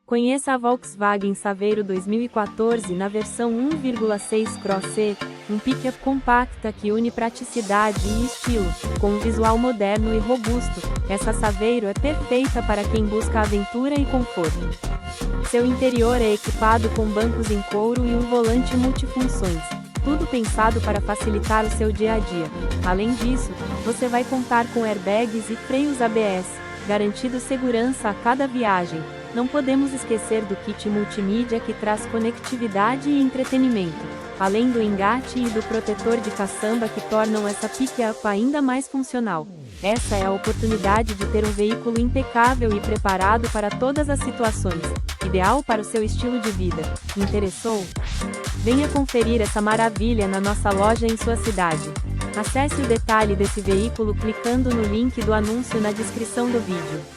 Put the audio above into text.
Conheça a Volkswagen Saveiro 2014 na versão 1.6 Cross-E, um pick-up compacta que une praticidade e estilo, com um visual moderno e robusto. Essa Saveiro é perfeita para quem busca aventura e conforto. Seu interior é equipado com bancos em couro e um volante multifunções, tudo pensado para facilitar o seu dia a dia. Além disso, você vai contar com airbags e freios ABS, garantindo segurança a cada viagem. Não podemos esquecer do kit multimídia que traz conectividade e entretenimento, além do engate e do protetor de caçamba que tornam essa pick-up ainda mais funcional. Essa é a oportunidade de ter um veículo impecável e preparado para todas as situações, ideal para o seu estilo de vida. Interessou? Venha conferir essa maravilha na nossa loja em sua cidade. Acesse o detalhe desse veículo clicando no link do anúncio na descrição do vídeo.